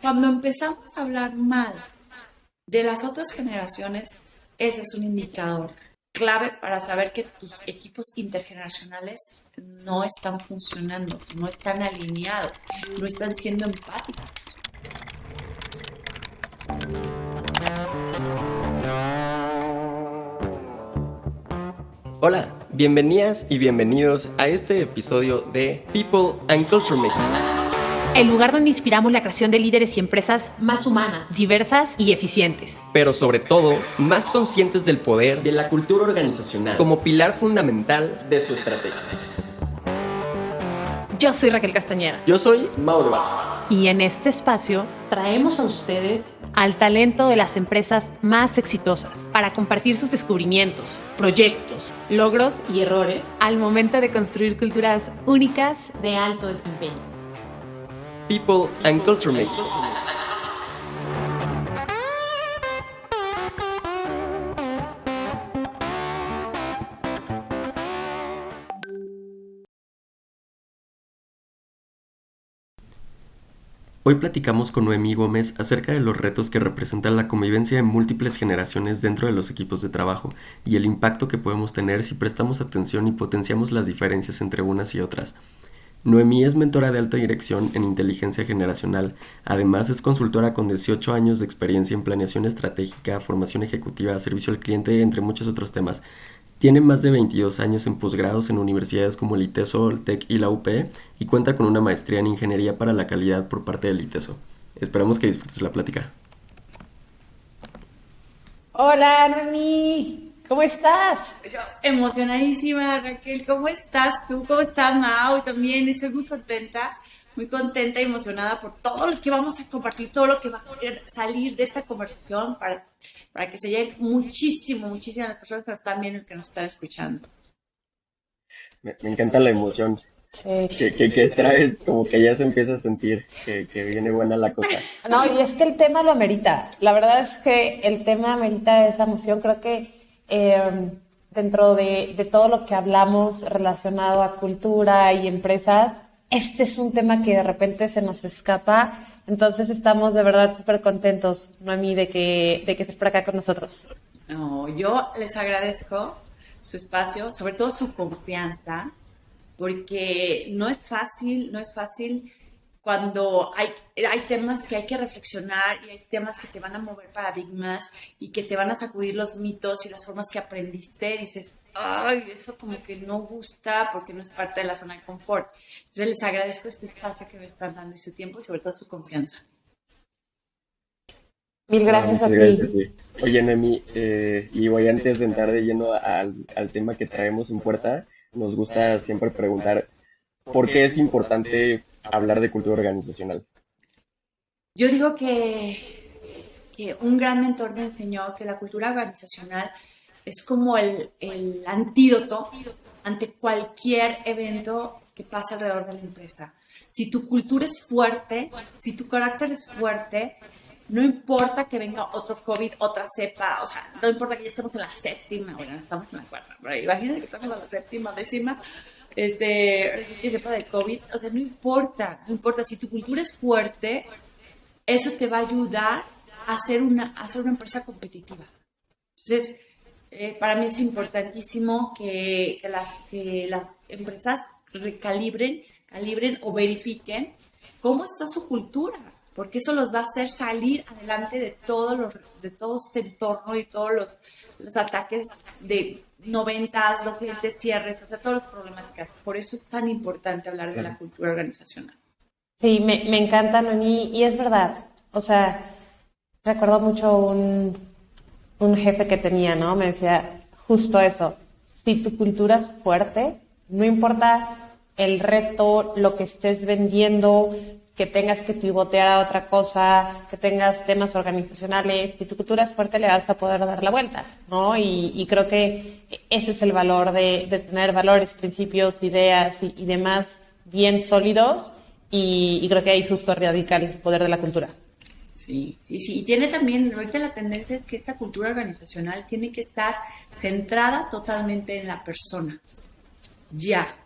Cuando empezamos a hablar mal de las otras generaciones, ese es un indicador clave para saber que tus equipos intergeneracionales no están funcionando, no están alineados, no están siendo empáticos. Hola, bienvenidas y bienvenidos a este episodio de People and Culture México. El lugar donde inspiramos la creación de líderes y empresas más humanas, diversas y eficientes. Pero sobre todo, más conscientes del poder de la cultura organizacional como pilar fundamental de su estrategia. Yo soy Raquel Castañeda. Yo soy Mau de Barros. Y en este espacio traemos a ustedes al talento de las empresas más exitosas para compartir sus descubrimientos, proyectos, logros y errores al momento de construir culturas únicas de alto desempeño. People and Culture México. Hoy platicamos con Noemí Gómez acerca de los retos que representa la convivencia de múltiples generaciones dentro de los equipos de trabajo y el impacto que podemos tener si prestamos atención y potenciamos las diferencias entre unas y otras. Noemí es mentora de alta dirección en inteligencia generacional, además es consultora con 18 años de experiencia en planeación estratégica, formación ejecutiva, servicio al cliente, entre muchos otros temas. Tiene más de 22 años en posgrados en universidades como el ITESO, el TEC y la UP y cuenta con una maestría en Ingeniería para la Calidad por parte del ITESO. Esperamos que disfrutes la plática. Hola, Noemí. ¿Cómo estás? Yo emocionadísima, Raquel. ¿Cómo estás tú? ¿Cómo estás, Mau? También estoy muy contenta y emocionada por todo lo que vamos a compartir, todo lo que va a salir de esta conversación para que se lleguen muchísimas las personas que nos están viendo y que nos están escuchando. Me encanta la emoción que traes, como que ya se empieza a sentir que viene buena la cosa. No, y es que el tema lo amerita. La verdad es que el tema amerita esa emoción. Creo que dentro de todo lo que hablamos relacionado a cultura y empresas, este es un tema que de repente se nos escapa. Entonces estamos de verdad súper contentos, Noemí, de que estés por acá con nosotros. No, yo les agradezco su espacio, sobre todo su confianza, porque no es fácil cuando hay temas que hay que reflexionar y hay temas que te van a mover paradigmas y que te van a sacudir los mitos y las formas que aprendiste. Dices, ay, eso como que no gusta porque no es parte de la zona de confort. Entonces les agradezco este espacio que me están dando y su tiempo y sobre todo su confianza. Mil gracias a ti. Gracias a ti. Oye, Noemí, y voy antes de entrar de lleno al tema que traemos en puerta, nos gusta siempre preguntar por qué es importante hablar de cultura organizacional. Yo digo que un gran mentor me enseñó que la cultura organizacional es como el antídoto ante cualquier evento que pasa alrededor de la empresa. Si tu cultura es fuerte, si tu carácter es fuerte, no importa que venga otro COVID, otra cepa, o sea, no importa que ya estemos en la séptima, bueno, estamos en la cuarta, pero imagínate que estamos en la séptima, décima, que sepa de COVID, o sea, no importa, si tu cultura es fuerte, eso te va a ayudar a hacer una empresa competitiva. Entonces, para mí es importantísimo que las empresas calibren o verifiquen cómo está su cultura, porque eso los va a hacer salir adelante de todo este entorno y todos los ataques de noventas, los clientes cierres, o sea, todas las problemáticas. Por eso es tan importante hablar de la cultura organizacional. Sí, me encanta, Noemí, y es verdad. O sea, recuerdo mucho un jefe que tenía, ¿no? Me decía justo eso. Si tu cultura es fuerte, no importa el reto, lo que estés vendiendo, que tengas que pivotear a otra cosa, que tengas temas organizacionales, si tu cultura es fuerte le vas a poder dar la vuelta, ¿no? Y creo que ese es el valor de tener valores, principios, ideas y demás bien sólidos, y creo que ahí justo radica el poder de la cultura. Sí. Y tiene también, ahorita la tendencia es que esta cultura organizacional tiene que estar centrada totalmente en la persona.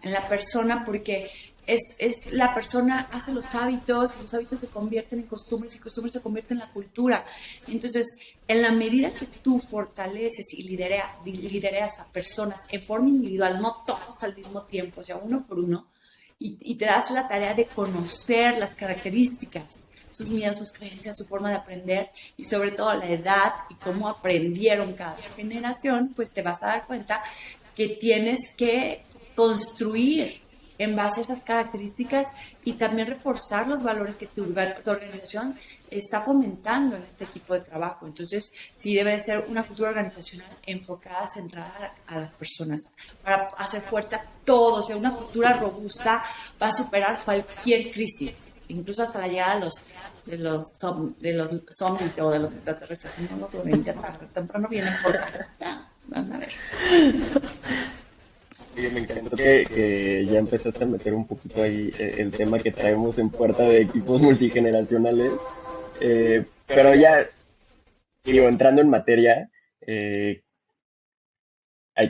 En la persona, porque es la persona hace los hábitos, y los hábitos se convierten en costumbres, y costumbres se convierten en la cultura. Entonces, en la medida que tú fortaleces y lidereas a personas en forma individual, no todos al mismo tiempo, o sea, uno por uno, y te das la tarea de conocer las características, sus miedos, sus creencias, su forma de aprender y sobre todo la edad y cómo aprendieron cada generación, pues te vas a dar cuenta que tienes que construir en base a esas características y también reforzar los valores que tu organización está fomentando en este equipo de trabajo. Entonces, sí debe de ser una cultura organizacional enfocada, centrada a las personas, para hacer fuerte a todos. O sea, una cultura robusta va a superar cualquier crisis, incluso hasta la llegada de los zombies o de los extraterrestres. No lo ven, ya tarde, temprano vienen por van a ver. Sí, me encantó que ya empezaste a meter un poquito ahí el tema que traemos en puerta de equipos multigeneracionales. Pero ya, digo, entrando en materia, hay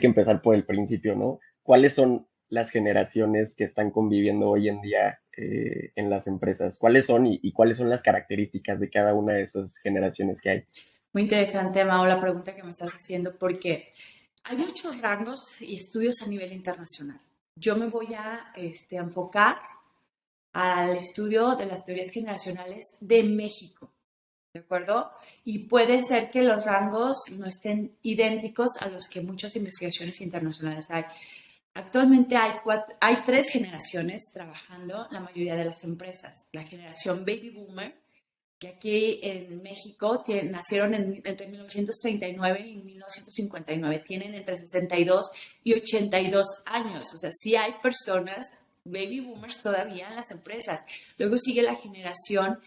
que empezar por el principio, ¿no? ¿Cuáles son las generaciones que están conviviendo hoy en día en las empresas? ¿Cuáles son y cuáles son las características de cada una de esas generaciones que hay? Muy interesante, Mao, la pregunta que me estás haciendo, porque hay muchos rangos y estudios a nivel internacional. Yo me voy a enfocar al estudio de las teorías generacionales de México, ¿de acuerdo? Y puede ser que los rangos no estén idénticos a los que muchas investigaciones internacionales hay. Actualmente hay 3 generaciones trabajando en la mayoría de las empresas. La generación Baby Boomer, que aquí en México nacieron entre 1939 y 1959, tienen entre 62 y 82 años. O sea, sí hay personas, baby boomers todavía en las empresas. Luego sigue la generación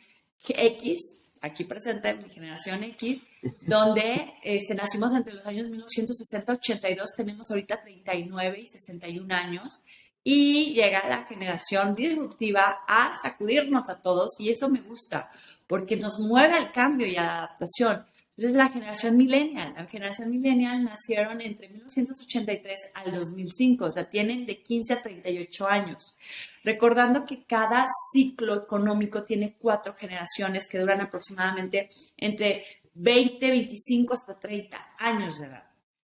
X, aquí presente mi generación X, donde nacimos entre los años 1960 y 82, tenemos ahorita 39 y 61 años. Y llega la generación disruptiva a sacudirnos a todos, y eso me gusta, porque nos mueve al cambio y a la adaptación. Entonces, la generación millennial nacieron entre 1983 al 2005, o sea, tienen de 15 a 38 años. Recordando que cada ciclo económico tiene 4 generaciones que duran aproximadamente entre 20, 25 hasta 30 años de edad.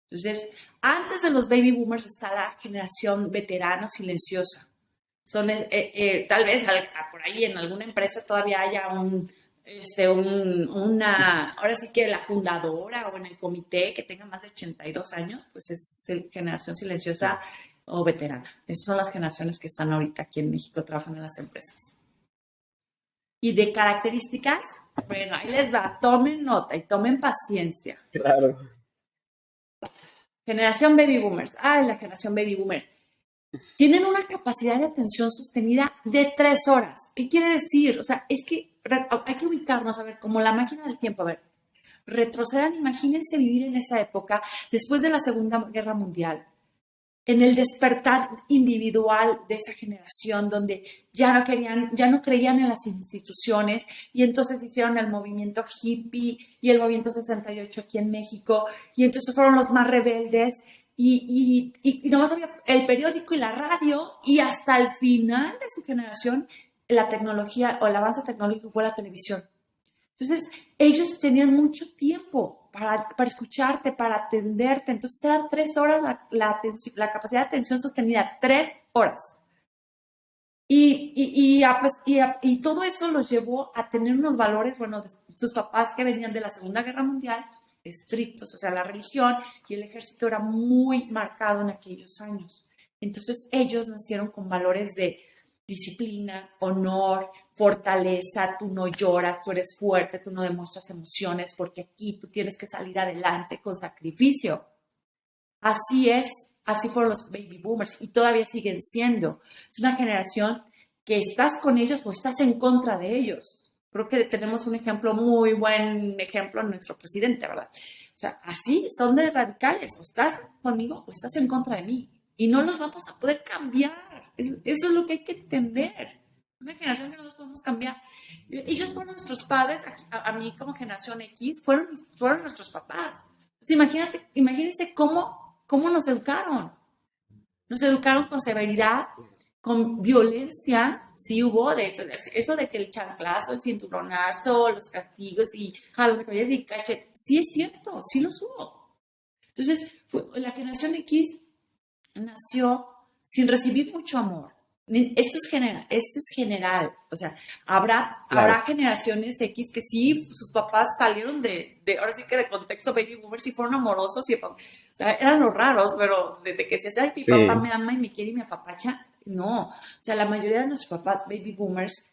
Entonces, antes de los baby boomers está la generación veterano silenciosa. Son, tal vez por ahí en alguna empresa todavía haya ahora sí que la fundadora o en el comité que tenga más de 82 años, pues es generación silenciosa o veterana. Esas son las generaciones que están ahorita aquí en México trabajando en las empresas. Y de características, bueno, ahí les va, tomen nota y tomen paciencia. Claro. Generación baby boomers. La generación baby boomer. Tienen una capacidad de atención sostenida de 3 horas. ¿Qué quiere decir? O sea, es que hay que ubicarnos, a ver, como la máquina del tiempo. A ver, retrocedan, imagínense vivir en esa época, después de la Segunda Guerra Mundial, en el despertar individual de esa generación, donde ya no creían en las instituciones, y entonces hicieron el movimiento hippie y el movimiento 68 aquí en México, y entonces fueron los más rebeldes, y nomás había el periódico y la radio, y hasta el final de su generación la tecnología o el avance tecnológico fue la televisión. Entonces ellos tenían mucho tiempo para escucharte, para atenderte. Entonces eran 3 horas la capacidad de atención sostenida, 3 horas. Y todo eso los llevó a tener unos valores, bueno, de sus papás que venían de la Segunda Guerra Mundial, estrictos, o sea, la religión y el ejército era muy marcado en aquellos años. Entonces ellos nacieron con valores de disciplina, honor, fortaleza. Tú no lloras, tú eres fuerte, tú no demuestras emociones, porque aquí tú tienes que salir adelante con sacrificio. Así es, así fueron los baby boomers y todavía siguen siendo. Es una generación que estás con ellos o estás en contra de ellos. Creo que tenemos un ejemplo, muy buen ejemplo en nuestro presidente, ¿verdad? O sea, así son de radicales, o estás conmigo o estás en contra de mí. Y no los vamos a poder cambiar. Eso es lo que hay que entender. Una generación que no los podemos cambiar. Ellos fueron nuestros padres, a mí como generación X, fueron nuestros papás. Entonces, imagínense cómo nos educaron. Nos educaron con severidad, con violencia, sí hubo de eso de que el chanclazo, el cinturonazo, los castigos y jalón de cabellos y cachet, sí es cierto, sí los hubo. Entonces, la generación X nació sin recibir mucho amor. Esto es general, o sea, habrá generaciones X que sí, sus papás salieron ahora sí que de contexto baby boomers y fueron amorosos, o sea, eran los raros, pero desde que se hace, ay, mi papá me ama y me quiere y me apapacha, no, o sea, la mayoría de nuestros papás baby boomers,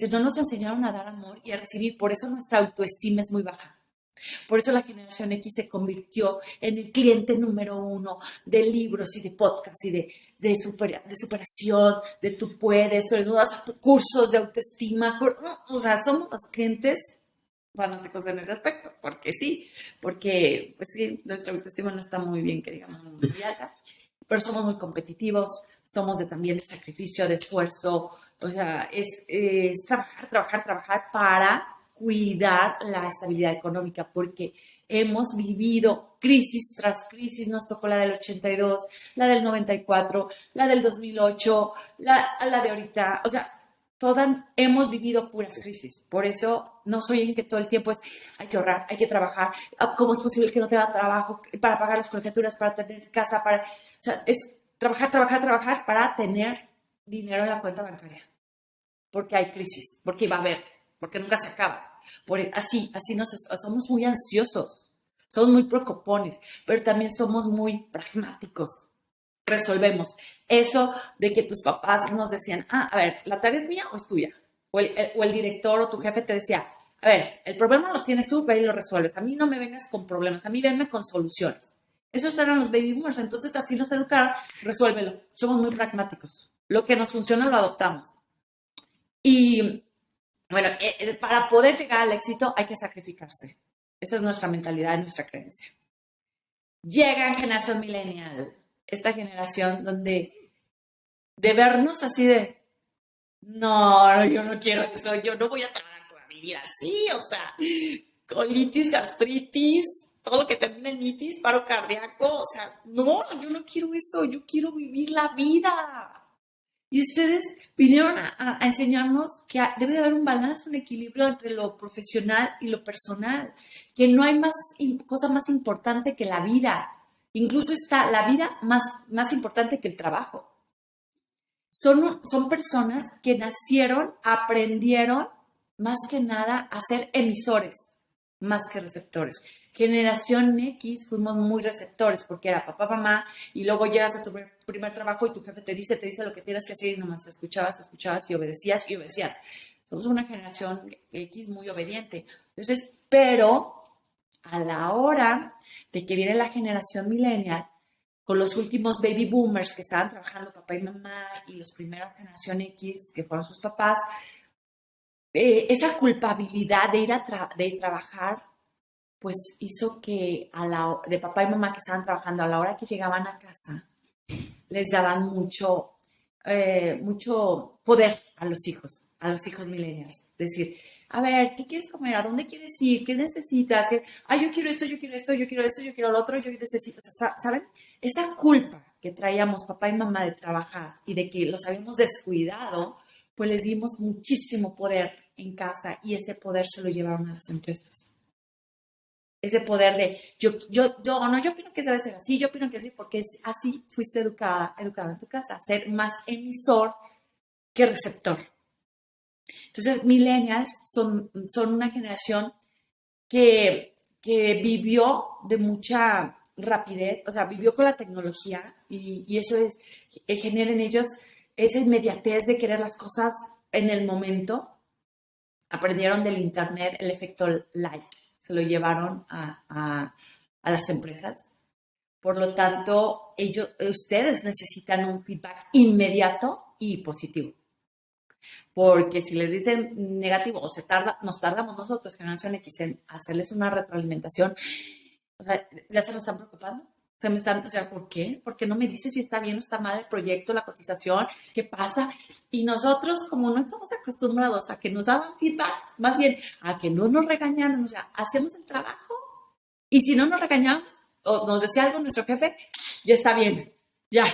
no nos enseñaron a dar amor y a recibir, por eso nuestra autoestima es muy baja. Por eso la generación X se convirtió en el cliente número 1 de libros y de podcasts y de superación, de tú puedes, tú eres cursos de autoestima. O sea, somos los clientes fanáticos en ese aspecto, porque pues sí, nuestra autoestima no está muy bien, que digamos, muy alta, pero somos muy competitivos, somos también de sacrificio, de esfuerzo, o sea, es trabajar para cuidar la estabilidad económica, porque hemos vivido crisis tras crisis. Nos tocó la del 82, la del 94, la del 2008, la de ahorita, o sea, hemos vivido puras crisis. Por eso no soy en que todo el tiempo hay que ahorrar, hay que trabajar. ¿Cómo es posible que no te da trabajo para pagar las colegiaturas, para tener casa, o sea, es trabajar para tener dinero en la cuenta bancaria? Porque hay crisis, porque va a haber, porque nunca se acaba. Así somos muy ansiosos, somos muy preocupones, pero también somos muy pragmáticos. Resolvemos. Eso de que tus papás nos decían, a ver, ¿la tarea es mía o es tuya? O el director o tu jefe te decía, a ver, el problema lo tienes tú, ve y lo resuelves. A mí no me vengas con problemas, a mí venme con soluciones. Esos eran los baby boomers, entonces así nos educaron, resuélvelo. Somos muy pragmáticos. Lo que nos funciona lo adoptamos. Y bueno, para poder llegar al éxito hay que sacrificarse. Esa es nuestra mentalidad, nuestra creencia. Llega en generación millennial, esta generación donde de vernos así de, no, yo no quiero eso, yo no voy a trabajar toda mi vida así, o sea, colitis, gastritis, todo lo que termina en itis, paro cardíaco, o sea, no, yo no quiero eso, yo quiero vivir la vida. Y ustedes vinieron a enseñarnos que debe de haber un balance, un equilibrio entre lo profesional y lo personal, que no hay cosa más importante que la vida. Incluso está la vida más importante que el trabajo. Son personas que aprendieron más que nada a ser emisores, más que receptores. Generación X fuimos muy receptores porque era papá, mamá, y luego llegas a tu primer trabajo y tu jefe te dice lo que tienes que hacer y nomás escuchabas y obedecías. Somos una generación X muy obediente. Entonces, pero a la hora de que viene la generación millennial, con los últimos baby boomers que estaban trabajando papá y mamá y los primeros generación X que fueron sus papás, esa culpabilidad de trabajar pues hizo que de papá y mamá que estaban trabajando, a la hora que llegaban a casa, les daban mucho poder a los hijos millennials. Decir, a ver, ¿qué quieres comer? ¿A dónde quieres ir? ¿Qué necesitas? Yo quiero esto, yo quiero esto, yo quiero esto, yo quiero lo otro, yo necesito. O sea, ¿saben? Esa culpa que traíamos papá y mamá de trabajar y de que los habíamos descuidado, pues les dimos muchísimo poder en casa y ese poder se lo llevaron a las empresas. Ese poder de, yo opino que debe ser así, yo opino que sí, porque así fuiste educada en tu casa, ser más emisor que receptor. Entonces, millennials son una generación que vivió de mucha rapidez, o sea, vivió con la tecnología y eso genera en ellos esa inmediatez de querer las cosas en el momento. Aprendieron del internet el efecto like. Se lo llevaron a las empresas. Por lo tanto, ustedes necesitan un feedback inmediato y positivo. Porque si les dicen negativo o nos tardamos nosotros, generación X, en hacerles una retroalimentación, o sea, ya se me están preocupando. O sea, ¿por qué? ¿Por qué no me dices si está bien o está mal el proyecto, la cotización? ¿Qué pasa? Y nosotros, como no estamos acostumbrados a que nos daban feedback, más bien a que no nos regañaran, o sea, hacemos el trabajo y si no nos regañaban o nos decía algo nuestro jefe, ya está bien, ya,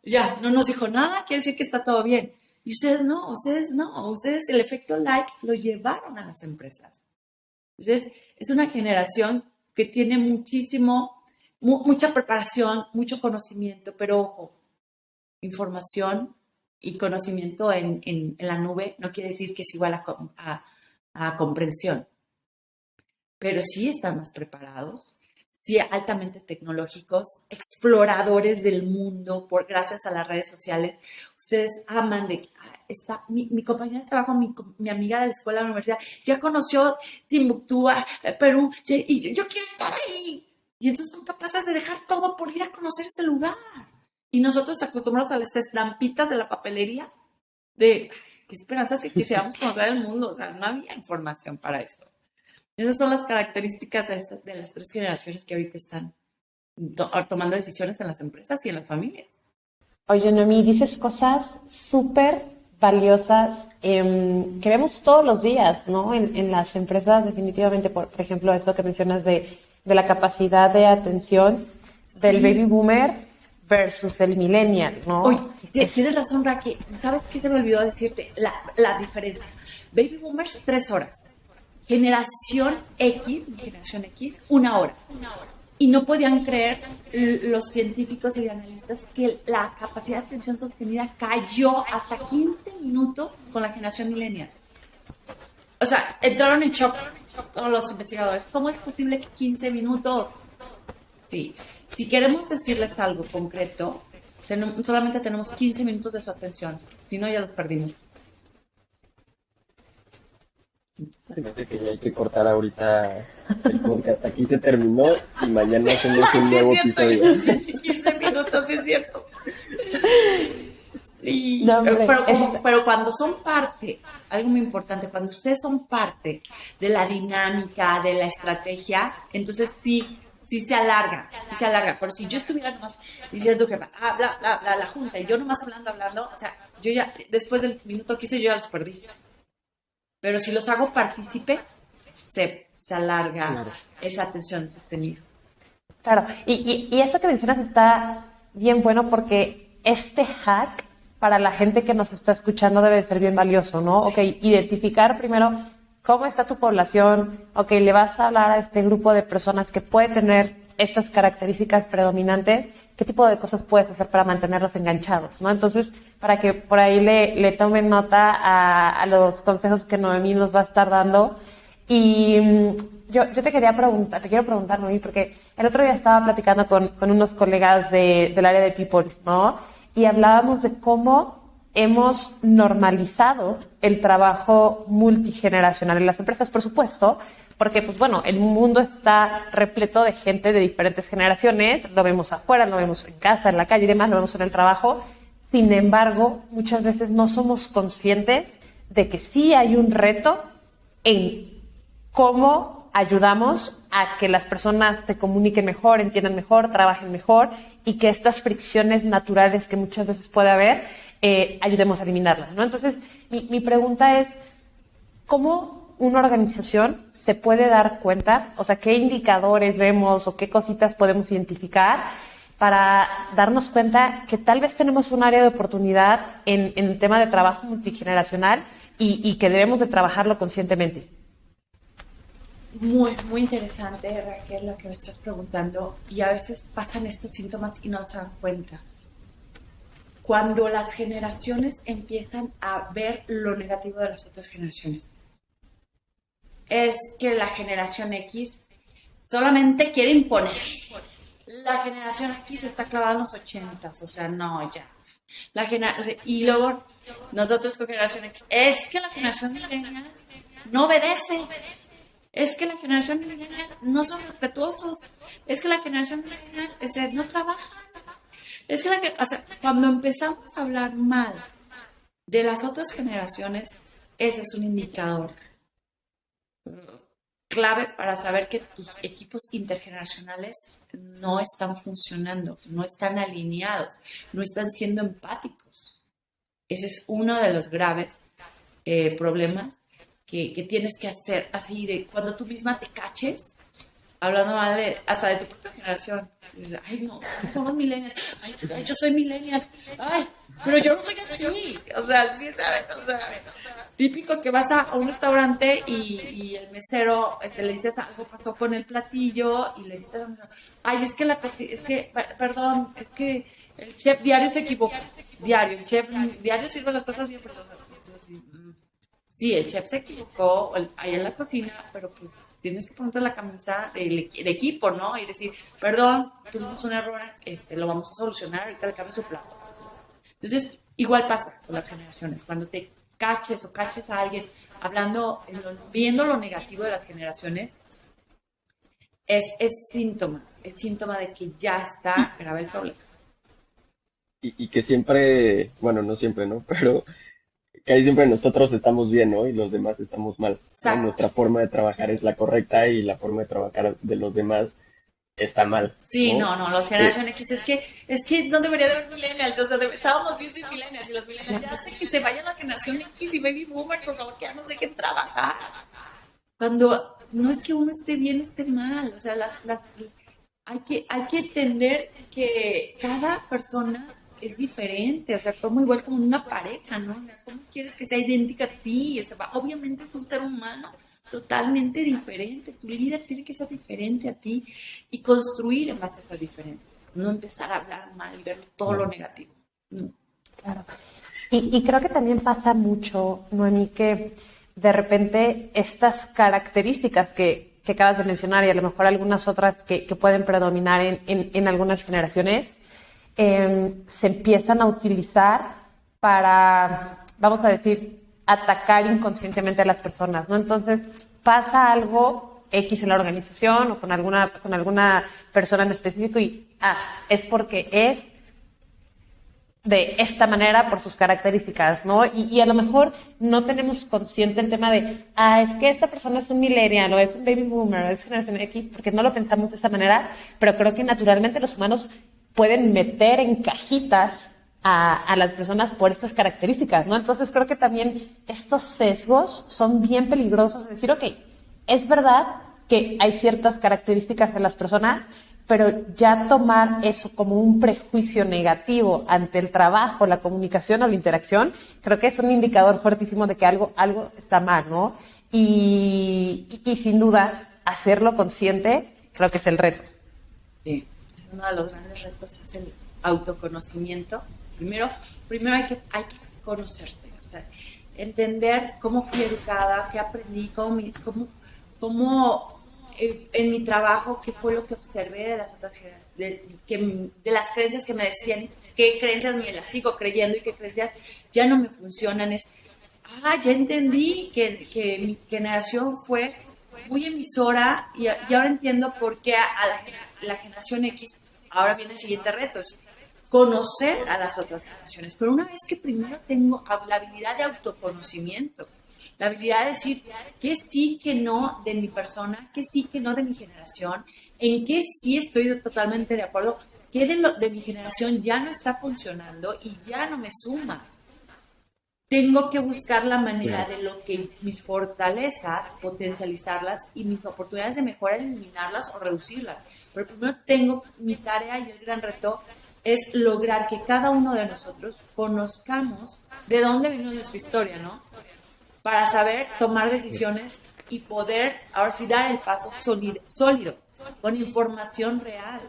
Ya, no nos dijo nada, quiere decir que está todo bien. Y ustedes no, ustedes el efecto like lo llevaron a las empresas. Entonces, es una generación que tiene mucha preparación, mucho conocimiento, pero ojo, información y conocimiento en la nube no quiere decir que es igual a comprensión, pero sí están más preparados, sí altamente tecnológicos, exploradores del mundo, gracias a las redes sociales. Ustedes aman de está mi compañera de trabajo, mi amiga de la escuela de la universidad, ya conoció Timbuktu, Perú, y yo quiero estar ahí. Y entonces son capaces de dejar todo por ir a conocer ese lugar. Y nosotros acostumbrados a las estampitas de la papelería, de qué esperanzas que quisiéramos conocer el mundo. O sea, no había información para eso. Esas son las características de las 3 generaciones que ahorita están tomando decisiones en las empresas y en las familias. Oye, Noemí, dices cosas súper valiosas que vemos todos los días, ¿no? En las empresas, definitivamente, por ejemplo, esto que mencionas de la capacidad de atención del baby boomer versus el millennial, ¿no? Oye, tienes razón, Raquel. ¿Sabes qué se me olvidó decirte? La diferencia. Baby boomers, 3 horas. Generación X, 1 hora. Y no podían creer los científicos y analistas que la capacidad de atención sostenida cayó hasta 15 minutos con la generación millennial. O sea, entraron en shock todos los investigadores. ¿Cómo es posible que 15 minutos? Sí. Si queremos decirles algo concreto, solamente tenemos 15 minutos de su atención. Si no, ya los perdimos. Se me hace que ya hay que cortar ahorita el podcast. Aquí se terminó y mañana hacemos un nuevo episodio. 15 minutos, sí es cierto. Sí, No, hombre, pero cuando son parte, algo muy importante, cuando ustedes son parte de la dinámica, de la estrategia, entonces sí se alarga. Pero si yo estuviera nomás diciendo que la junta y yo nomás hablando, o sea, yo ya, después del minuto 15 yo ya los perdí. Pero si los hago partícipe, se alarga esa atención sostenida. Claro, y eso que mencionas está bien bueno porque este hack para la gente que nos está escuchando debe ser bien valioso, ¿no? Sí. Ok, identificar primero cómo está tu población, ok, le vas a hablar a este grupo de personas que puede tener estas características predominantes, qué tipo de cosas puedes hacer para mantenerlos enganchados, ¿no? Entonces, para que por ahí le tomen nota a los consejos que Noemí nos va a estar dando. Y yo te quiero preguntar, Noemí, porque el otro día estaba platicando con unos colegas del área de People, ¿no? Y hablábamos de cómo hemos normalizado el trabajo multigeneracional en las empresas, por supuesto, porque, pues bueno, el mundo está repleto de gente de diferentes generaciones, lo vemos afuera, lo vemos en casa, en la calle y demás, lo vemos en el trabajo. Sin embargo, muchas veces no somos conscientes de que sí hay un reto en cómo ayudamos a que las personas se comuniquen mejor, entiendan mejor, trabajen mejor y que estas fricciones naturales que muchas veces puede haber, ayudemos a eliminarlas, ¿no? Entonces, mi pregunta es, ¿cómo una organización se puede dar cuenta? O sea, ¿qué indicadores vemos o qué cositas podemos identificar para darnos cuenta que tal vez tenemos un área de oportunidad en el tema de trabajo multigeneracional y que debemos de trabajarlo conscientemente? Muy, muy interesante, Raquel, lo que me estás preguntando. Y a veces pasan estos síntomas y no se dan cuenta. Cuando las generaciones empiezan a ver lo negativo de las otras generaciones. Es que la generación X solamente quiere imponer. La generación X está clavada en los 80s, o sea, no, ya. Y luego nosotros con generación X, es que la generación millennial no obedece. Es que la generación millennial no son respetuosos. Es que la generación millennial no trabajan. Es que cuando empezamos a hablar mal de las otras generaciones, ese es un indicador clave para saber que tus equipos intergeneracionales no están funcionando, no están alineados, no están siendo empáticos. Ese es uno de los graves problemas que tienes que hacer así de cuando tú misma te caches. hablando mal hasta de tu propia generación. Dices, ay, no somos millennials. Ay, yo soy millennial. Ay, pero yo no soy así. O sea, sí, ¿sabes? O sea, típico que vas a un restaurante y el mesero le dices algo pasó con el platillo y le dices al mesero, ay, perdón, es que el chef diario se equivocó. Diario, el chef diario sirve las cosas bien, perdón. Sí, el chef se equivocó ahí en la cocina, pero pues tienes que ponerte la camisa del equipo, ¿no? Y decir, perdón, tuvimos un error, lo vamos a solucionar, ahorita le cambio su plato. Entonces, igual pasa con las generaciones. Cuando te caches a alguien viendo lo negativo de las generaciones, es síntoma de que ya está grave el problema. Y que siempre, bueno, no siempre, ¿no? Pero que ahí siempre nosotros estamos bien, ¿no? Y los demás estamos mal, ¿no? Exacto. Nuestra forma de trabajar es la correcta y la forma de trabajar de los demás está mal, Sí, ¿no? no, los Generation X, es que no debería de haber millennials, o sea, estábamos bien sin millennials y los millennials ya sé que se vaya la generación X y baby boomer, por favor, que ya no sé qué trabajar. Cuando no es que uno esté bien o esté mal, o sea, hay que entender que cada persona es diferente, o sea, como igual como una pareja, ¿no? O sea, ¿cómo quieres que sea idéntica a ti? O sea, obviamente es un ser humano totalmente diferente, tu líder tiene que ser diferente a ti y construir en base a esas diferencias, no empezar a hablar mal y ver todo lo negativo. Claro. Y creo que también pasa mucho, Noemí, que de repente estas características que acabas de mencionar y a lo mejor algunas otras que pueden predominar en algunas generaciones, se empiezan a utilizar para, vamos a decir, atacar inconscientemente a las personas, ¿no? Entonces pasa algo X en la organización o con alguna persona en específico y es porque es de esta manera por sus características, ¿no? Y a lo mejor no tenemos consciente el tema de, es que esta persona es un millennial o es un baby boomer o es generación X, porque no lo pensamos de esta manera, pero creo que naturalmente los humanos pueden meter en cajitas a las personas por estas características, ¿no? Entonces creo que también estos sesgos son bien peligrosos, es decir, ok, es verdad que hay ciertas características en las personas, pero ya tomar eso como un prejuicio negativo ante el trabajo, la comunicación o la interacción, creo que es un indicador fuertísimo de que algo está mal, ¿no? Y sin duda, hacerlo consciente creo que es el reto. Sí, es uno de los grandes retos, es el autoconocimiento. Primero hay que conocerse, o sea, entender cómo fui educada, qué aprendí, cómo en mi trabajo, qué fue lo que observé de las otras de las creencias que me decían, qué creencias me las sigo creyendo y qué creencias ya no me funcionan. Ya entendí que mi generación fue muy emisora y ahora entiendo por qué a la generación X ahora viene el siguiente reto, es conocer a las otras generaciones, pero una vez que primero tengo la habilidad de autoconocimiento, la habilidad de decir qué sí, qué no de mi persona, qué sí, qué no de mi generación, en qué sí estoy totalmente de acuerdo, qué de mi generación ya no está funcionando y ya no me suma. Tengo que buscar la manera de lo que mis fortalezas, potencializarlas y mis oportunidades de mejora, eliminarlas o reducirlas. Pero primero mi tarea y el gran reto es lograr que cada uno de nosotros conozcamos de dónde vino nuestra historia, ¿no? Para saber tomar decisiones y poder, ahora sí, dar el paso sólido, con información real.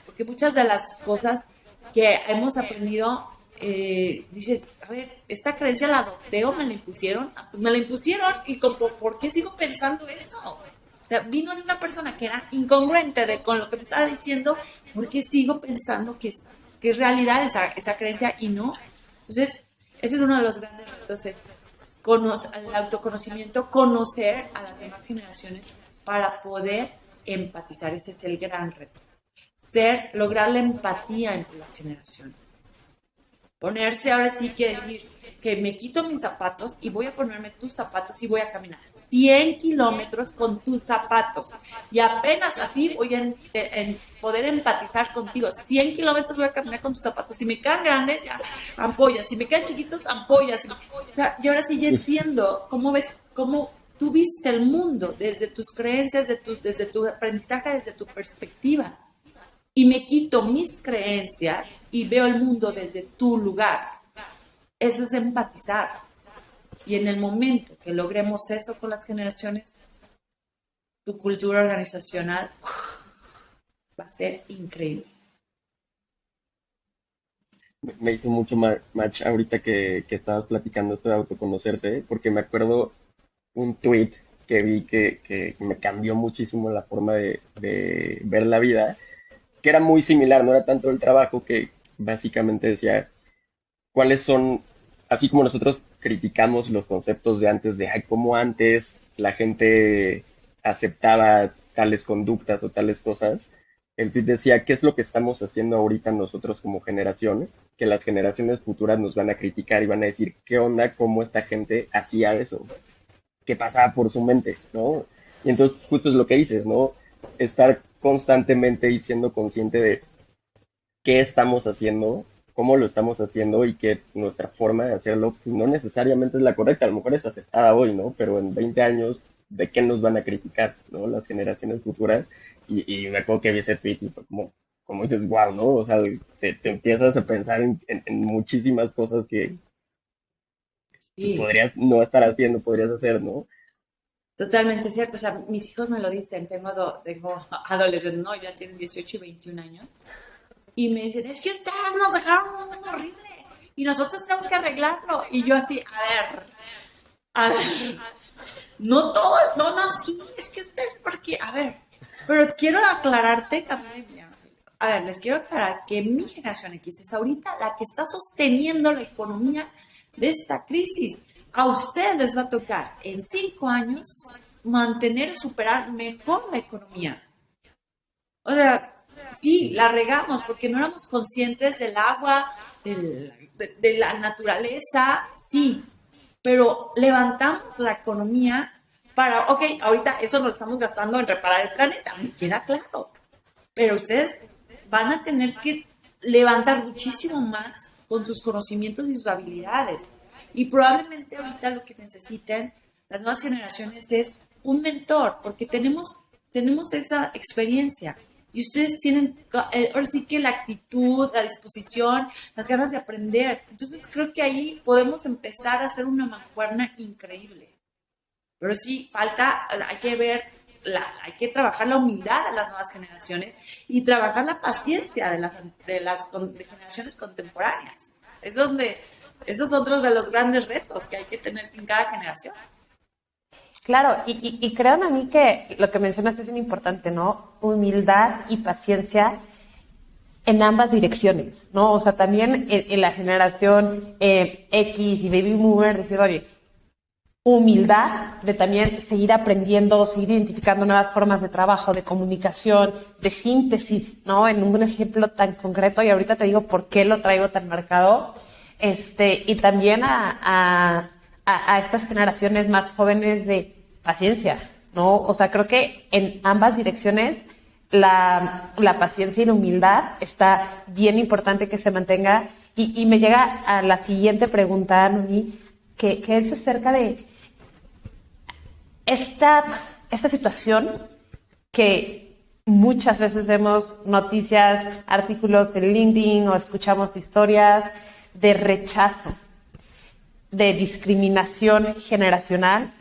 Porque muchas de las cosas que hemos aprendido, dices, a ver, esta creencia la adopté o me la impusieron. Pues me la impusieron y ¿por qué sigo pensando eso? O sea, vino de una persona que era incongruente con lo que me estaba diciendo, ¿por qué sigo pensando que es realidad esa creencia y no? Entonces, ese es uno de los grandes retos, es el autoconocimiento, conocer a las demás generaciones para poder empatizar. Ese es el gran reto. Lograr la empatía entre las generaciones. Ponerse ahora sí quiere decir que me quito mis zapatos y voy a ponerme tus zapatos y voy a caminar 100 kilómetros con tus zapatos. Y apenas así voy a poder empatizar contigo. 100 kilómetros voy a caminar con tus zapatos. Si me quedan grandes, ya, ampollas. Si me quedan chiquitos, ampollas. O sea, y ahora sí ya entiendo cómo tú viste el mundo desde tus creencias, desde tu aprendizaje, desde tu perspectiva. Y me quito mis creencias y veo el mundo desde tu lugar. Eso es empatizar. Y en el momento que logremos eso con las generaciones, tu cultura organizacional va a ser increíble. Me hizo mucho match ahorita que estabas platicando esto de autoconocerte, porque me acuerdo un tweet que vi que me cambió muchísimo la forma de ver la vida, que era muy similar, no era tanto el trabajo, que básicamente decía cuáles son, así como nosotros criticamos los conceptos de antes, de ay, cómo antes la gente aceptaba tales conductas o tales cosas, el tweet decía, ¿qué es lo que estamos haciendo ahorita nosotros como generación? Que las generaciones futuras nos van a criticar y van a decir, ¿qué onda? ¿Cómo esta gente hacía eso? ¿Qué pasaba por su mente? ¿No? Y entonces justo es lo que dices, ¿no? Estar constantemente y siendo consciente de qué estamos haciendo, cómo lo estamos haciendo y que nuestra forma de hacerlo pues, no necesariamente es la correcta, a lo mejor es aceptada hoy, ¿no? Pero en 20 años, ¿de qué nos van a criticar, ¿no? Las generaciones futuras. Y me acuerdo que vi ese tweet y fue como dices, wow, ¿no? O sea, te empiezas a pensar en muchísimas cosas que Sí, podrías no estar haciendo, podrías hacer, ¿no? totalmente cierto. O sea, mis hijos me lo dicen. Tengo adolescentes, no, ya tienen 18 y 21 años. Y me dicen, es que ustedes nos dejaron un mundo horrible y nosotros tenemos que arreglarlo. Y yo así, a ver, no todo, no, no, sí, es que ustedes, porque, a ver, pero quiero aclararte, a ver, les quiero aclarar que mi generación X es ahorita la que está sosteniendo la economía de esta crisis. A ustedes les va a tocar en 5 años mantener, superar mejor la economía. O sea, sí, la regamos porque no éramos conscientes del agua, de la naturaleza, sí, pero levantamos la economía para, ok, ahorita eso lo estamos gastando en reparar el planeta, me queda claro, pero ustedes van a tener que levantar muchísimo más con sus conocimientos y sus habilidades. Y probablemente ahorita lo que necesiten las nuevas generaciones es un mentor, porque tenemos esa experiencia. Y ustedes tienen, ahora sí que la actitud, la disposición, las ganas de aprender. Entonces creo que ahí podemos empezar a hacer una mancuerna increíble. Pero sí, hay que ver, hay que trabajar la humildad de las nuevas generaciones y trabajar la paciencia de generaciones contemporáneas. Esos son otros de los grandes retos que hay que tener en cada generación. Claro, y créanme a mí que lo que mencionas es bien importante, ¿no? Humildad y paciencia en ambas direcciones, ¿no? O sea, también en la generación X y Baby Boomer, decir, oye, humildad de también seguir aprendiendo, seguir identificando nuevas formas de trabajo, de comunicación, de síntesis, ¿no? En un ejemplo tan concreto, y ahorita te digo por qué lo traigo tan marcado, y también a estas generaciones más jóvenes de paciencia, ¿no? O sea, creo que en ambas direcciones la paciencia y la humildad está bien importante que se mantenga. Y me llega a la siguiente pregunta, Nuni, que es acerca de esta situación que muchas veces vemos noticias, artículos en LinkedIn o escuchamos historias de rechazo, de discriminación generacional,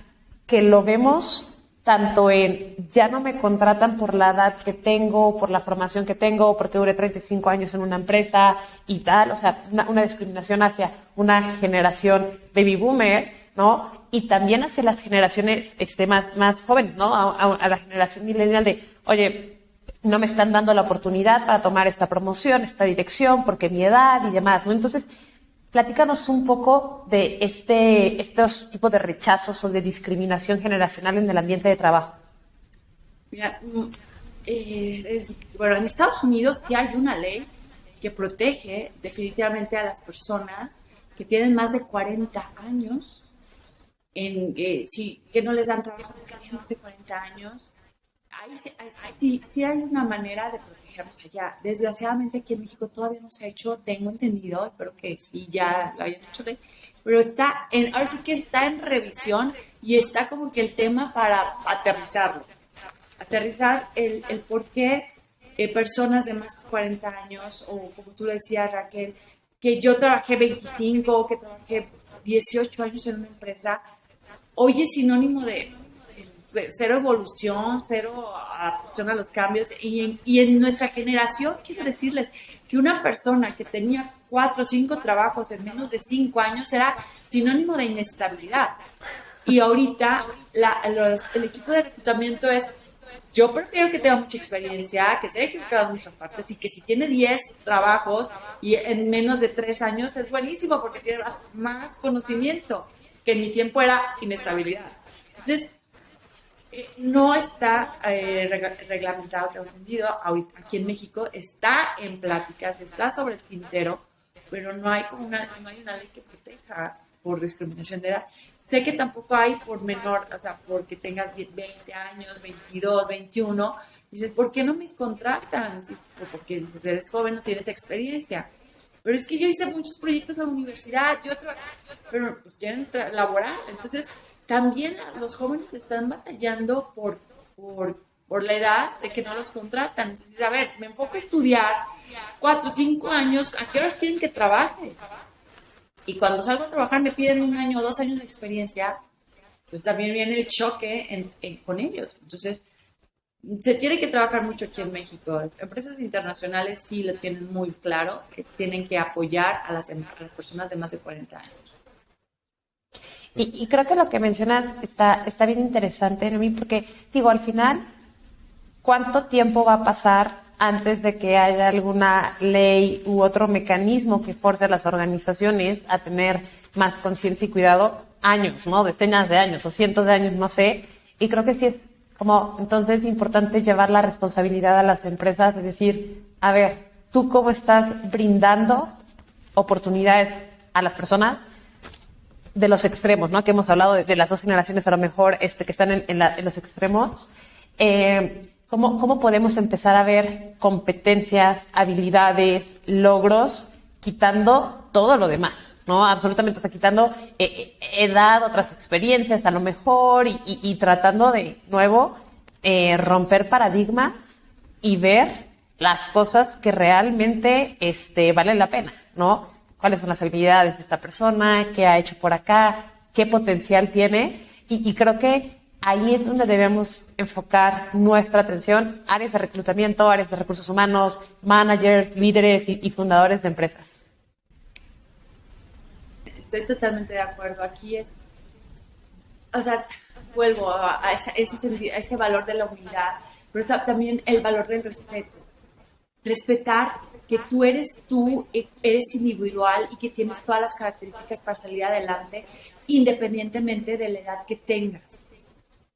que lo vemos tanto en ya no me contratan por la edad que tengo, por la formación que tengo, porque duré 35 años en una empresa y tal, o sea, una discriminación hacia una generación baby boomer, ¿no? Y también hacia las generaciones más jóvenes, ¿no? A la generación millennial de, oye, no me están dando la oportunidad para tomar esta promoción, esta dirección, porque mi edad y demás, ¿no? Entonces, platícanos un poco de estos tipos de rechazos o de discriminación generacional en el ambiente de trabajo. Mira, bueno, en Estados Unidos sí hay una ley que protege definitivamente a las personas que tienen más de 40 años, que no les dan trabajo porque tienen más de 40 años. sí hay una manera de protegernos allá. Desgraciadamente aquí en México todavía no se ha hecho, tengo entendido, espero que sí ya lo hayan hecho, pero ahora sí que está en revisión y está como que el tema para aterrizarlo. Aterrizar el por qué personas de más de 40 años, o como tú decías, Raquel, que yo trabajé 25, que trabajé 18 años en una empresa, hoy es sinónimo de cero evolución, cero adaptación a los cambios. Y en nuestra generación, quiero decirles que una persona que tenía 4 o 5 trabajos en menos de 5 años era sinónimo de inestabilidad. Y ahorita el equipo de reclutamiento es, yo prefiero que tenga mucha experiencia, que se haya equivocado en muchas partes y que si tiene 10 trabajos y en menos de 3 años es buenísimo porque tiene más conocimiento, que en mi tiempo era inestabilidad. Entonces, no está reglamentado, que he entendido, ahorita aquí en México está en pláticas, está sobre el tintero, pero no hay no hay una ley que proteja por discriminación de edad. Sé que tampoco hay por menor, o sea, porque tengas 20 años, 22, 21, dices, ¿por qué no me contratan? Porque dices, eres joven, no tienes experiencia. Pero es que yo hice muchos proyectos en la universidad, pero pues quieren laborar. Entonces, también los jóvenes están batallando por la edad de que no los contratan. Entonces, a ver, me enfoco a estudiar 4 o 5 años, ¿a qué horas quieren que trabaje? Y cuando salgo a trabajar me piden 1 año o 2 años de experiencia, pues también viene el choque con ellos. Entonces, se tiene que trabajar mucho aquí en México. Empresas internacionales sí lo tienen muy claro, que tienen que apoyar a las personas de más de 40 años. Y creo que lo que mencionas está bien interesante, Noemí, porque digo, al final, ¿cuánto tiempo va a pasar antes de que haya alguna ley u otro mecanismo que force a las organizaciones a tener más conciencia y cuidado? Años, ¿no? Decenas de años o cientos de años, no sé. Y creo que sí es como entonces importante llevar la responsabilidad a las empresas, es decir, a ver, ¿tú cómo estás brindando oportunidades a las personas de los extremos, ¿no? Que hemos hablado de las dos generaciones a lo mejor que están en los extremos. ¿Cómo podemos empezar a ver competencias, habilidades, logros, quitando todo lo demás, ¿no? Absolutamente, o sea, quitando edad, otras experiencias a lo mejor y tratando de nuevo romper paradigmas y ver las cosas que realmente valen la pena, ¿no? Cuáles son las habilidades de esta persona, qué ha hecho por acá, qué potencial tiene. Y creo que ahí es donde debemos enfocar nuestra atención, áreas de reclutamiento, áreas de recursos humanos, managers, líderes y fundadores de empresas. Estoy totalmente de acuerdo. Aquí o sea, vuelvo a ese valor de la humildad, pero también el valor del respeto. Respetar que tú eres individual y que tienes todas las características para salir adelante, independientemente de la edad que tengas.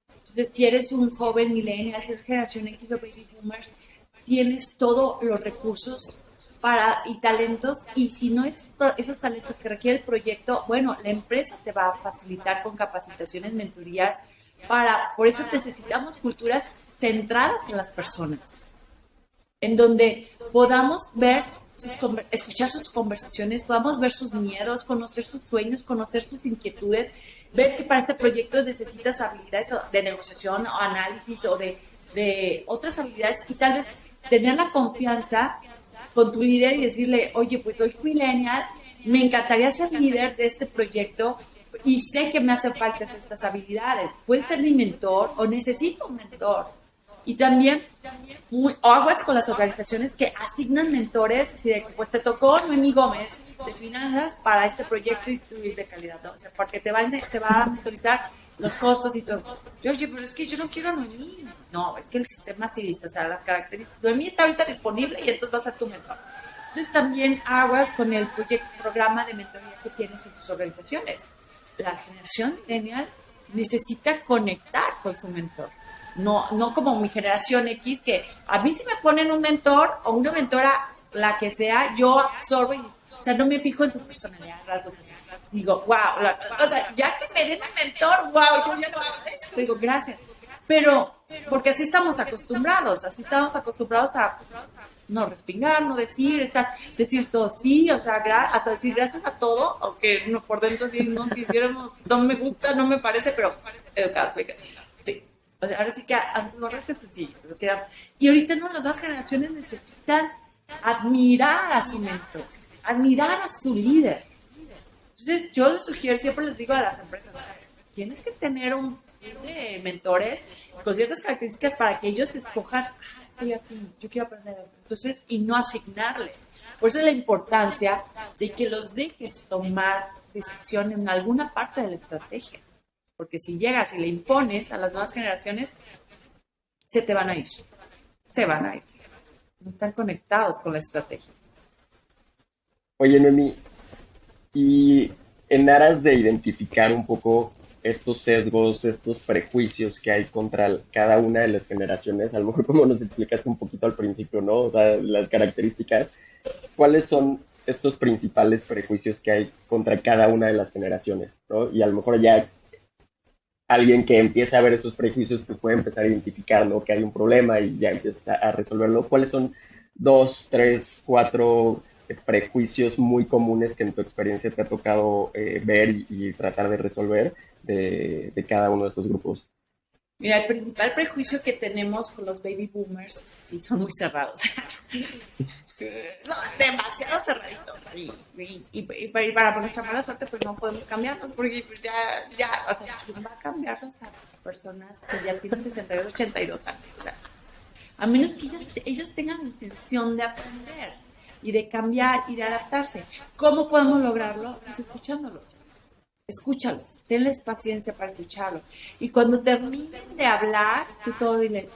Entonces, si eres un joven millennial, si eres generación X o baby boomer, tienes todos los recursos y talentos, y si no es esos talentos que requiere el proyecto, bueno, la empresa te va a facilitar con capacitaciones, mentorías, por eso necesitamos culturas centradas en las personas, en donde podamos ver, escuchar sus conversaciones, podamos ver sus miedos, conocer sus sueños, conocer sus inquietudes, ver que para este proyecto necesitas habilidades de negociación o análisis o de otras habilidades, y tal vez tener la confianza con tu líder y decirle, oye, pues soy millennial, me encantaría ser líder de este proyecto y sé que me hacen falta estas habilidades. ¿Puedes ser mi mentor o necesito un mentor? Y también aguas con las organizaciones que asignan mentores, así de que pues te tocó Noemí Gómez de finanzas para este proyecto y de calidad, ¿no? O sea, porque te va a monitorizar los costos y todo. Oye, pero es que yo no quiero a Noemí. No, es que el sistema sí dice, o sea, las características. Noemí está ahorita disponible y entonces vas a ser tu mentor. Entonces también aguas con el programa de mentoría que tienes en tus organizaciones. La generación millennial necesita conectar con su mentor. No como mi generación X, que a mí si me ponen un mentor o una mentora, la que sea, yo absorbo, o sea, no me fijo en su personalidad, rasgos así. Digo, wow, o sea, ya que me den un mentor, wow, yo ya lo agradezco, digo, gracias. Pero porque así estamos acostumbrados a no respingar, no decir todo sí, o sea, hasta decir gracias a todo, aunque no, por dentro sí no quisiéramos, no me gusta, no me parece, pero educado, sí. O sea, ahora sí que antes no era que sí, y ahorita no, las nuevas generaciones necesitan admirar a su mentor, admirar a su líder. Entonces, yo les sugiero, siempre les digo a las empresas, tienes que tener un de mentores con ciertas características para que ellos escojan, soy afín, yo quiero aprender eso. Entonces, y no asignarles. Por eso es la importancia de que los dejes tomar decisión en alguna parte de la estrategia. Porque si llegas y le impones a las nuevas generaciones, se te van a ir. Se van a ir. No están conectados con la estrategia. Oye, Noemí, y en aras de identificar un poco estos sesgos, estos prejuicios que hay contra cada una de las generaciones, a lo mejor como nos explicaste un poquito al principio, ¿no? O sea, las características, ¿cuáles son estos principales prejuicios que hay contra cada una de las generaciones, ¿no? Y a lo mejor ya alguien que empieza a ver estos prejuicios pues puede empezar a identificar, ¿no? Que hay un problema y ya empieza a resolverlo. ¿Cuáles son 2, 3, 4 prejuicios muy comunes que en tu experiencia te ha tocado ver y tratar de resolver de cada uno de estos grupos? Mira, el principal prejuicio que tenemos con los baby boomers es que sí, son muy cerrados. Son demasiado cerraditos, sí. Y para nuestra mala suerte, pues no podemos cambiarlos, porque pues ya, o sea, ¿quién va a cambiarlos a personas que ya tienen 61, 82 años? O sea, a menos que ellos tengan la intención de aprender y de cambiar y de adaptarse. ¿Cómo podemos lograrlo? Pues escuchándolos. Escúchalos, tenles paciencia para escucharlo. Y cuando terminen de hablar, tú todo dile,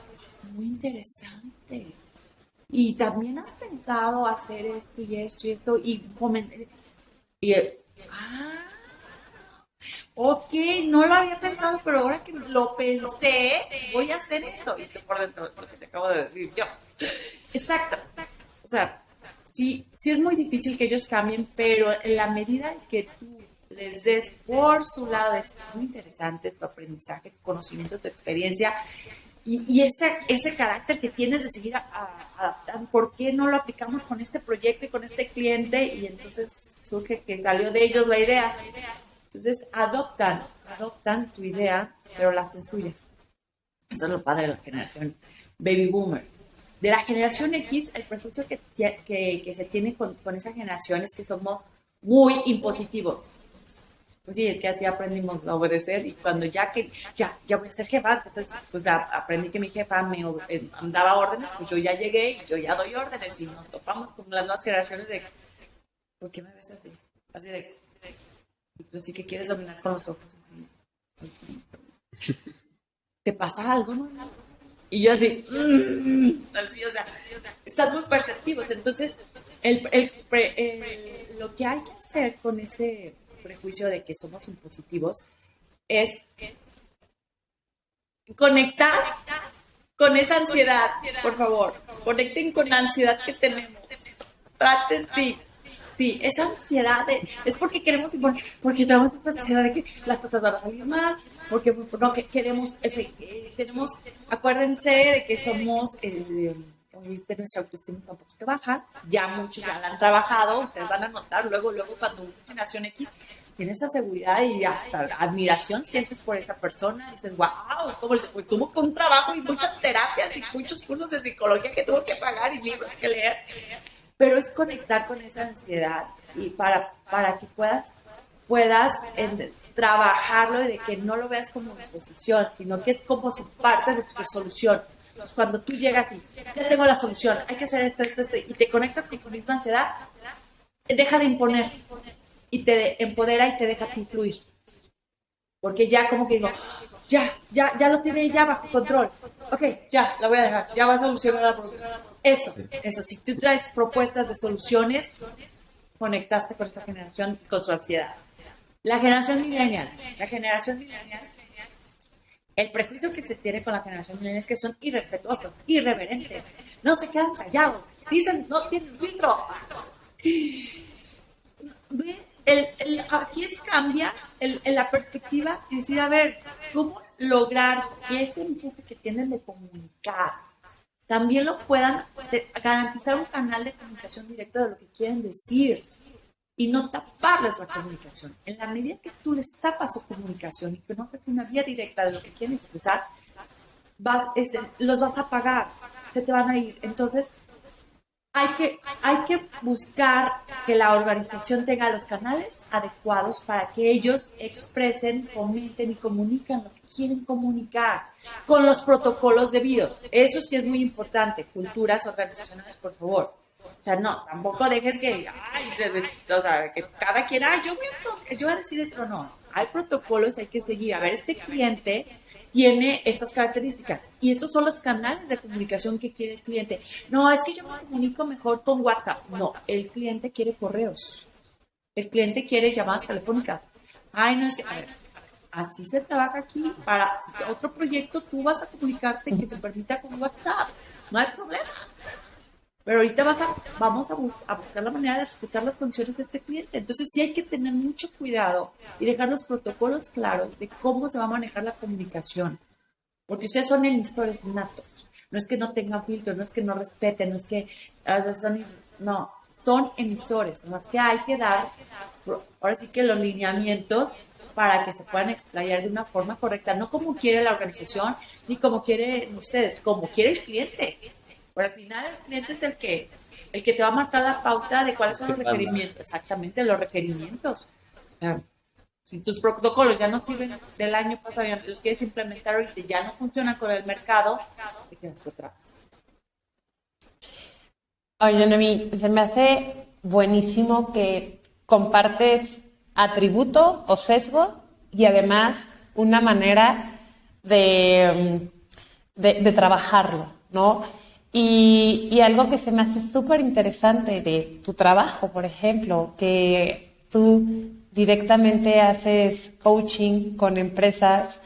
muy interesante. Y también has pensado hacer esto y esto y esto y fomentar. Y ok, no lo había pensado, pero ahora que lo pensé, voy a hacer eso. Y tú por dentro, lo que te acabo de decir yo. Exacto. O sea, sí es muy difícil que ellos cambien, pero en la medida en que tú les des por su lado, es muy interesante tu aprendizaje, tu conocimiento, tu experiencia y ese carácter que tienes de seguir adaptando. ¿Por qué no lo aplicamos con este proyecto y con este cliente? Y entonces surge que salió de ellos la idea. Entonces adoptan tu idea, pero la hacen suya. Eso es lo padre de la generación Baby Boomer. De la generación X, el prejuicio que se tiene con esa generación es que somos muy impositivos. Pues sí, es que así aprendimos a obedecer y cuando ya voy a ser jefa, entonces pues ya aprendí que mi jefa me daba órdenes, pues yo ya llegué y yo ya doy órdenes y nos topamos con las nuevas generaciones de ¿por qué me ves así? Así de tú sí que quieres dominar con los ojos así. ¿Te pasa algo, no? Y yo así, así, o sea, están muy perceptivos. Entonces, lo que hay que hacer con ese prejuicio de que somos impositivos es conectar con esa ansiedad, por favor. Conecten con la ansiedad que tenemos. Traten, sí, esa ansiedad es porque queremos imponer, porque tenemos esa ansiedad de que las cosas van a salir mal, porque no que queremos, tenemos, acuérdense de que somos, nuestra autoestima está un poquito baja, ya muchos ya la han trabajado, ustedes van a notar luego cuando una generación X tiene esa seguridad y hasta admiración sientes por esa persona, dices, wow, pues tuvo un trabajo y muchas terapias y muchos cursos de psicología que tuvo que pagar y libros que leer, pero es conectar con esa ansiedad y para que puedas trabajarlo y de que no lo veas como una posición, sino que es como su parte de su resolución. Entonces, cuando tú llegas y ya tengo la solución, hay que hacer esto, y te conectas con tu misma ansiedad, deja de imponer y te empodera y te deja influir. Porque ya como que digo, ya lo tiene ya bajo control. Ok, ya, la voy a dejar, ya va a solucionar la problema. Eso, si tú traes propuestas de soluciones, conectaste con esa generación, con su ansiedad. La generación millennial, el prejuicio que se tiene con la generación millennial es que son irrespetuosos, irreverentes, no se quedan callados, dicen, no tienen filtro. Aquí cambia la perspectiva y decir, a ver, ¿cómo lograr que ese empuje que tienen de comunicar también lo puedan garantizar un canal de comunicación directa de lo que quieren decir y no taparles la comunicación. En la medida que tú les tapas su comunicación y que no haces una vía directa de lo que quieren expresar, los vas a apagar, se te van a ir. Entonces, hay que buscar que la organización tenga los canales adecuados para que ellos expresen, comenten y comunican lo que quieren comunicar con los protocolos debidos. Eso sí es muy importante. Culturas organizacionales, por favor. O sea, no, tampoco dejes que, que cada quien, yo voy a decir esto, no. Hay protocolos, hay que seguir. A ver, este cliente tiene estas características y estos son los canales de comunicación que quiere el cliente. No, es que yo me comunico mejor con WhatsApp. No, el cliente quiere correos. El cliente quiere llamadas telefónicas. Ay, no, es que, a ver, así se trabaja aquí. Para otro proyecto tú vas a comunicarte que se permita con WhatsApp. No hay problema. Pero ahorita vamos a buscar la manera de respetar las condiciones de este cliente. Entonces sí hay que tener mucho cuidado y dejar los protocolos claros de cómo se va a manejar la comunicación. Porque ustedes son emisores natos. No es que no tengan filtros, no es que no respeten, no es que... son emisores. Más que hay que dar, ahora sí que los lineamientos para que se puedan explayar de una forma correcta. No como quiere la organización, ni como quieren ustedes, como quiere el cliente. Pero al final el cliente es el que te va a marcar la pauta de cuáles son los requerimientos. Exactamente, los requerimientos. Si tus protocolos ya no sirven del año pasado, ya los quieres implementar ahorita y ya no funcionan con el mercado, te quedas atrás. Oye, Noemí, se me hace buenísimo que compartes atributo o sesgo y además una manera de trabajarlo, ¿no? Y algo que se me hace súper interesante de tu trabajo, por ejemplo, que tú directamente haces coaching con empresas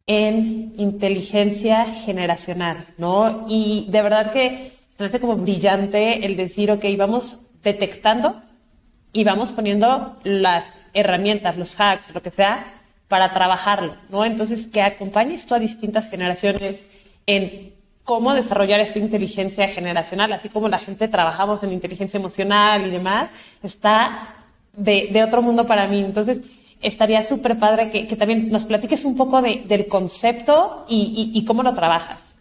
en inteligencia generacional, ¿no? Y de verdad que se me hace como brillante el decir, ok, vamos detectando y vamos poniendo las herramientas, los hacks, lo que sea, para trabajarlo, ¿no? Entonces, que acompañes tú a distintas generaciones en cómo desarrollar esta inteligencia generacional, así como la gente trabajamos en inteligencia emocional y demás, está de otro mundo para mí. Entonces, estaría súper padre que también nos platiques un poco del concepto y cómo lo trabajas.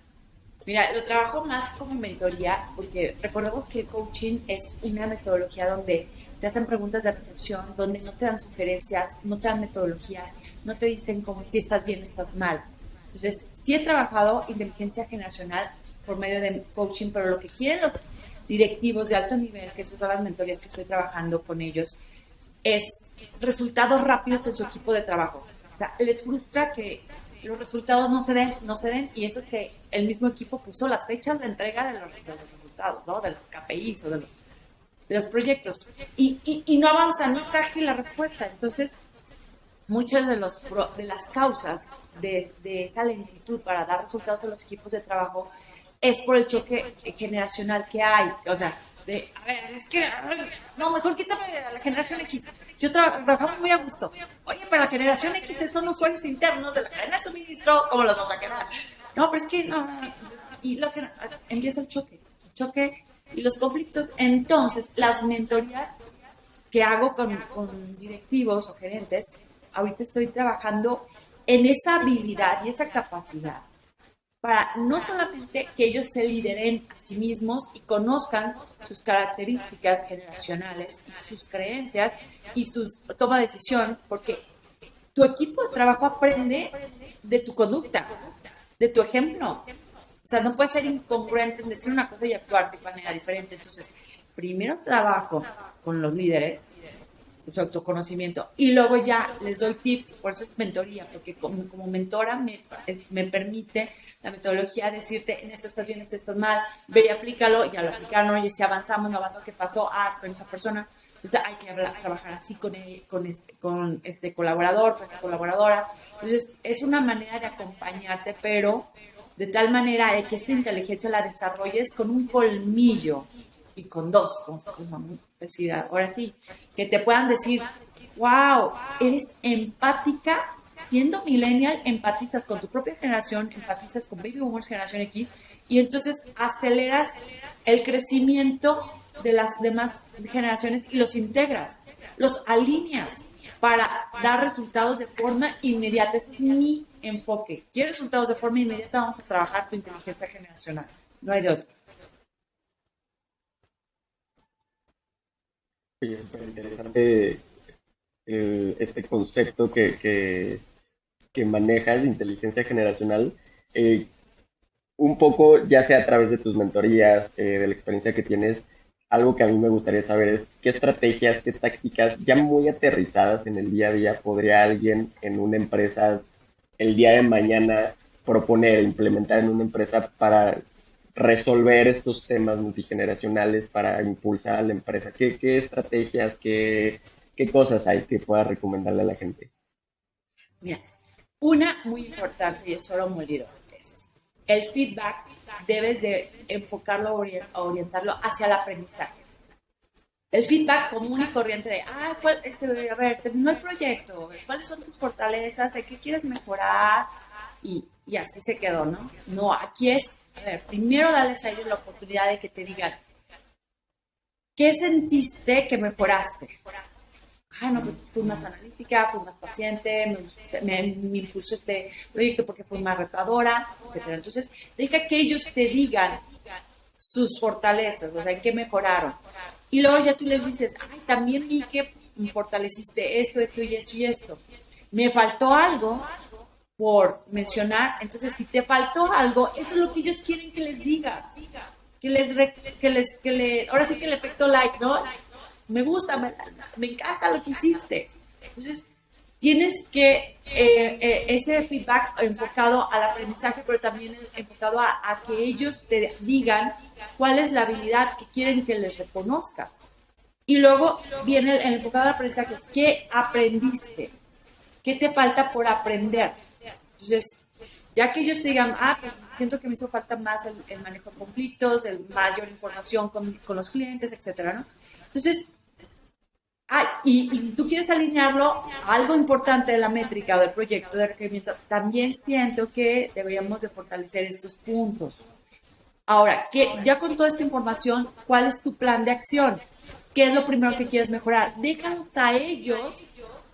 Mira, lo trabajo más como mentoría, porque recordemos que el coaching es una metodología donde te hacen preguntas de reflexión, donde no te dan sugerencias, no te dan metodologías, no te dicen cómo si estás bien o estás mal. Entonces, sí he trabajado inteligencia generacional por medio de coaching, pero lo que quieren los directivos de alto nivel, que esas son las mentorías que estoy trabajando con ellos, es resultados rápidos en su equipo de trabajo. O sea, les frustra que los resultados no se den, y eso es que el mismo equipo puso las fechas de entrega de los resultados, ¿no? De los KPIs o de los proyectos, y no avanza, no es ágil la respuesta. Entonces, muchas de las causas de esa lentitud para dar resultados en los equipos de trabajo es por el choque generacional que hay. O sea, no, mejor quítame a la generación X. Yo trabajamos muy a gusto. Oye, pero la generación X son usuarios internos de la cadena de suministro, ¿cómo los vamos a quedar? No, pero es que no. Entonces, y empieza el choque y los conflictos. Entonces, las mentorías que hago con directivos o gerentes, ahorita estoy trabajando en esa habilidad y esa capacidad para no solamente que ellos se lideren a sí mismos y conozcan sus características generacionales y sus creencias y sus toma de decisión, porque tu equipo de trabajo aprende de tu conducta, de tu ejemplo. O sea, no puedes ser incongruente en decir una cosa y actuar de manera diferente. Entonces, primero trabajo con los líderes de su autoconocimiento y luego ya les doy tips. Por eso es mentoría, porque como mentora me permite la metodología decirte, en esto estás bien, esto estás mal, ve y aplícalo, ya lo aplicaron, oye, si avanzamos, no avanzó, ¿qué pasó? Con esa persona. Entonces hay que trabajar así con este colaborador, pues esta colaboradora. Entonces es una manera de acompañarte, pero de tal manera de que esta inteligencia la desarrolles con un colmillo y con dos, como decir, ahora sí, que te puedan decir, wow, eres empática siendo millennial, empatizas con tu propia generación, empatizas con baby boomers, generación X, y entonces aceleras el crecimiento de las demás generaciones y los integras, los alineas para dar resultados de forma inmediata. Ese es mi enfoque. ¿Quieres resultados de forma inmediata? Vamos a trabajar tu inteligencia generacional. No hay de otro. Oye, súper interesante este concepto que manejas de inteligencia generacional. Un poco, ya sea a través de tus mentorías, de la experiencia que tienes, algo que a mí me gustaría saber es qué estrategias, qué tácticas ya muy aterrizadas en el día a día podría alguien en una empresa el día de mañana proponer, implementar en una empresa para resolver estos temas multigeneracionales, para impulsar a la empresa. ¿Qué estrategias, qué cosas hay que puedas recomendarle a la gente? Mira, una muy importante, y eso lo hemos leído, es el feedback. Debes de enfocarlo, orientarlo hacia el aprendizaje. El feedback común y corriente de, a ver, terminó el proyecto, ¿cuáles son tus fortalezas? ¿Qué quieres mejorar? Y así se quedó, ¿no? No, aquí es, a ver, primero darles a ellos la oportunidad de que te digan, ¿qué sentiste que mejoraste? No, pues fui más analítica, fui más paciente, me impulsó este proyecto porque fui más retadora, etcétera. Entonces, deja que ellos te digan sus fortalezas, o sea, en qué mejoraron. Y luego ya tú les dices, también vi que fortaleciste esto, esto y esto y esto. Me faltó algo por mencionar, entonces si te faltó algo, eso es lo que ellos quieren que les digas. Ahora sí que el efecto like, ¿no? Me gusta, me encanta lo que hiciste. Entonces, tienes que ese feedback enfocado al aprendizaje, pero también enfocado a que ellos te digan cuál es la habilidad que quieren que les reconozcas. Y luego viene el enfocado al aprendizaje, es qué aprendiste, qué te falta por aprender. Entonces, ya que ellos te digan, pues siento que me hizo falta más el manejo de conflictos, el mayor información con los clientes, etcétera, ¿no? Entonces, y si tú quieres alinearlo a algo importante de la métrica o del proyecto de requerimiento, también siento que deberíamos de fortalecer estos puntos. Ahora, ya con toda esta información, ¿cuál es tu plan de acción? ¿Qué es lo primero que quieres mejorar? Déjalos a ellos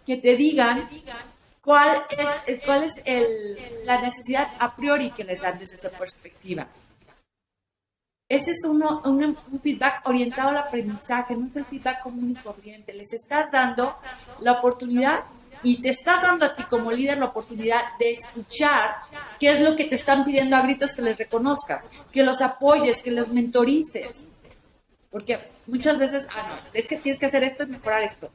que te digan cuál es la necesidad a priori que les dan desde esa perspectiva. Ese es un feedback orientado al aprendizaje, no es el feedback común y corriente. Les estás dando la oportunidad y te estás dando a ti como líder la oportunidad de escuchar qué es lo que te están pidiendo a gritos que les reconozcas, que los apoyes, que los mentorices. Porque muchas veces, es que tienes que hacer esto y mejorar esto.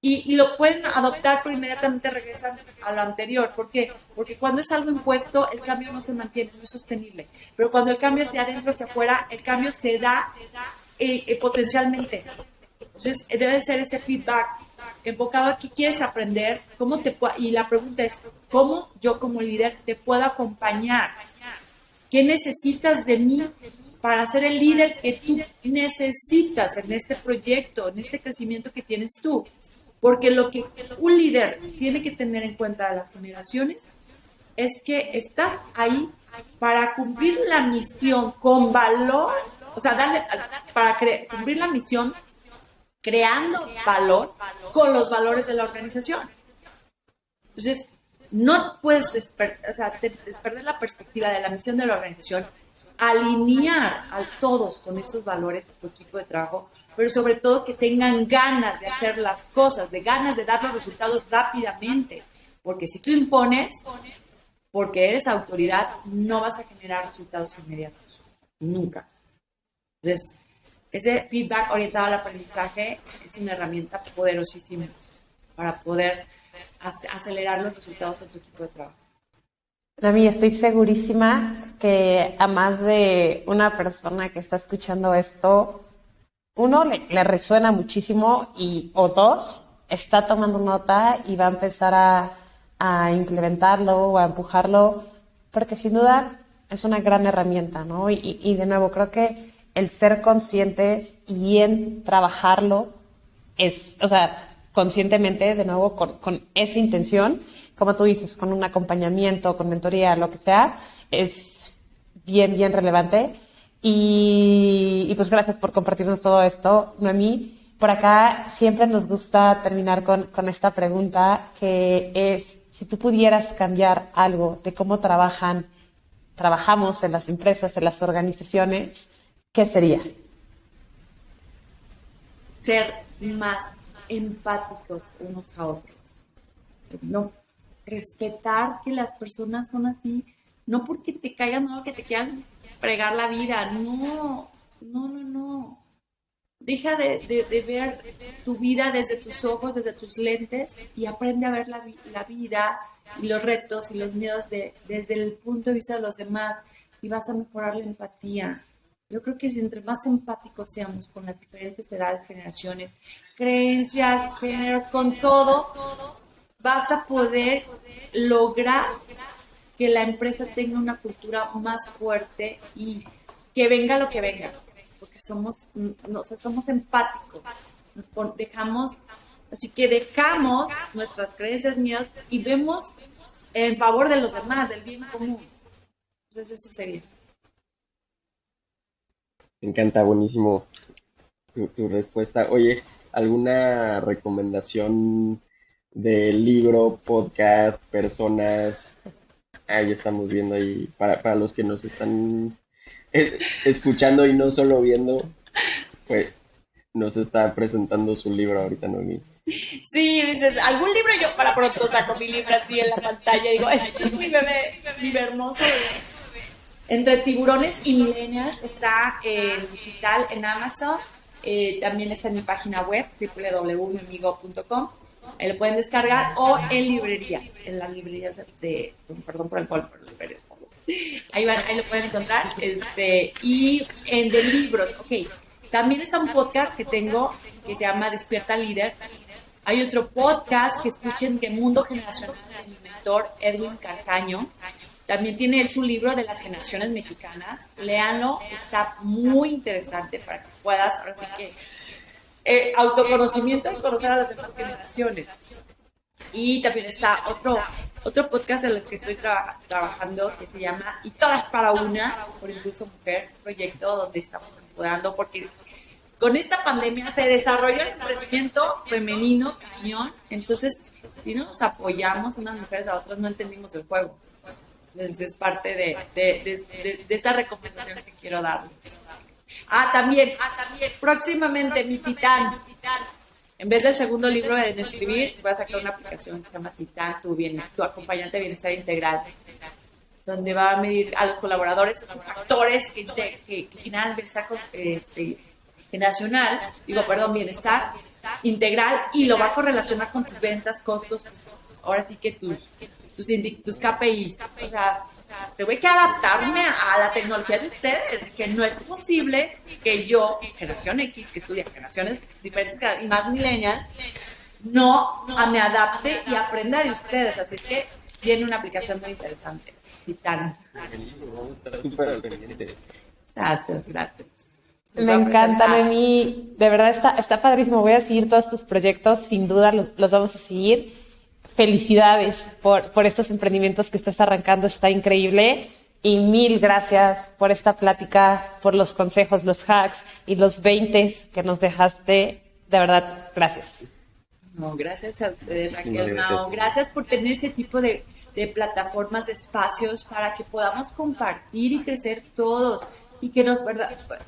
Y lo pueden adoptar, pero inmediatamente regresan a lo anterior. ¿Por qué? Porque cuando es algo impuesto, el cambio no se mantiene, no es sostenible. Pero cuando el cambio es de adentro hacia afuera, el cambio se da potencialmente. Entonces, debe ser ese feedback enfocado a qué quieres aprender, y la pregunta es, ¿cómo yo como líder te puedo acompañar? ¿Qué necesitas de mí para ser el líder que tú necesitas en este proyecto, en este crecimiento que tienes tú? Porque lo que un líder tiene que tener en cuenta de las generaciones es que estás ahí para cumplir la misión con valor, o sea, cumplir la misión creando valor con los valores de la organización. Entonces, no puedes perder la perspectiva de la misión de la organización, alinear a todos con esos valores, tu equipo de trabajo, pero sobre todo que tengan ganas de hacer las cosas, de ganas de dar los resultados rápidamente, porque si tú impones, porque eres autoridad, no vas a generar resultados inmediatos, nunca. Entonces, ese feedback orientado al aprendizaje es una herramienta poderosísima para poder acelerar los resultados de tu equipo de trabajo. Nami, estoy segurísima que a más de una persona que está escuchando esto, uno, le resuena muchísimo o dos, está tomando nota y va a empezar a implementarlo o a empujarlo, porque sin duda es una gran herramienta, ¿no? Y de nuevo, creo que el ser conscientes y en trabajarlo conscientemente, de nuevo, con esa intención, como tú dices, con un acompañamiento, con mentoría, lo que sea, es bien, bien relevante. Y pues gracias por compartirnos todo esto, Noemí. Por acá siempre nos gusta terminar con esta pregunta, que es, si tú pudieras cambiar algo de cómo trabajamos en las empresas, en las organizaciones, ¿qué sería? Ser más empáticos unos a otros. No, respetar que las personas son así, no porque te caigan, no, que te quieran fregar la vida, no, no, no, no. Deja de ver tu vida desde tus ojos, desde tus lentes y aprende a ver la vida y los retos y los miedos desde el punto de vista de los demás y vas a mejorar la empatía. Yo creo que si entre más empáticos seamos con las diferentes edades, generaciones, creencias, géneros, con todo, vas a poder lograr que la empresa tenga una cultura más fuerte y que venga lo que venga, porque somos empáticos, así que dejamos nuestras creencias, miedos y vemos en favor de los demás, del bien común. Entonces eso sería. Me encanta, buenísimo tu respuesta. Oye, ¿alguna recomendación de libro, podcast, personas? Ahí estamos viendo ahí, para los que nos están escuchando y no solo viendo, pues nos está presentando su libro ahorita, Noemí. Sí, dices, algún libro yo para pronto saco mi libro así en la pantalla y digo, este es mi bebé, mi hermoso bebé. Entre tiburones y millennials está en digital en Amazon, también está en mi página web www.miamigo.com, ahí lo pueden descargar o en las librerías perdón por el polvo, ahí lo pueden encontrar, y en de libros, ok, también está un podcast que tengo que se llama Despierta Líder. Hay otro podcast que escuchen de Mundo Generacional de mi mentor Edwin Carcaño. También tiene él su libro de las generaciones mexicanas. Léanlo, está muy interesante para que puedas, ahora sí que, autoconocimiento y conocer a las demás generaciones. Y también está otro podcast en el que estoy trabajando que se llama Y Todas para Una, por Impulso Mujer, un proyecto donde estamos empoderando, porque con esta pandemia se desarrolló el emprendimiento femenino cañón. Entonces, si no nos apoyamos unas mujeres a otras, no entendimos el juego. Entonces es parte de esta recomendación que quiero darles. También, próximamente mi Titán. En vez del segundo libro en escribir, voy a sacar una aplicación que se llama Titán, tu acompañante de bienestar integral, donde va a medir a los colaboradores esos factores que generan bienestar bienestar integral, y lo va a correlacionar con tus ventas, costos, ahora sí que tus KPIs. O sea, tengo que adaptarme a la tecnología de ustedes, que no es posible que yo, generación X, que estudia generaciones diferentes y más millennials, no me adapte y aprenda de ustedes. Así que tiene una aplicación muy interesante. Titán. Gracias. Me encanta, Noemí. De verdad está padrísimo. Voy a seguir todos tus proyectos. Sin duda los vamos a seguir. Felicidades por estos emprendimientos que estás arrancando. Está increíble. Y mil gracias por esta plática, por los consejos, los hacks y los 20 que nos dejaste. De verdad, gracias. No, gracias a ustedes, Raquel. No, gracias por tener este tipo de plataformas, de espacios para que podamos compartir y crecer todos. Y que no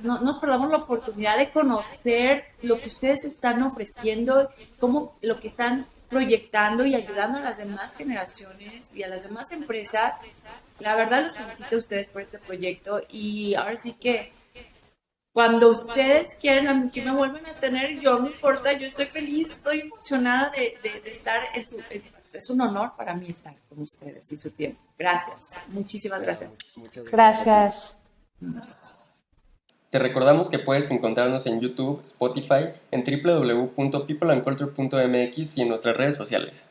nos perdamos la oportunidad de conocer lo que ustedes están ofreciendo, cómo lo que están proyectando y ayudando a las demás generaciones y a las demás empresas. La verdad los felicito a ustedes por este proyecto, y ahora sí que cuando ustedes quieran que me vuelvan a tener, yo no importa, yo estoy feliz, estoy emocionada de estar, es un honor para mí estar con ustedes y su tiempo. Gracias, muchísimas gracias. Gracias. Te recordamos que puedes encontrarnos en YouTube, Spotify, en www.peopleandculture.mx y en nuestras redes sociales.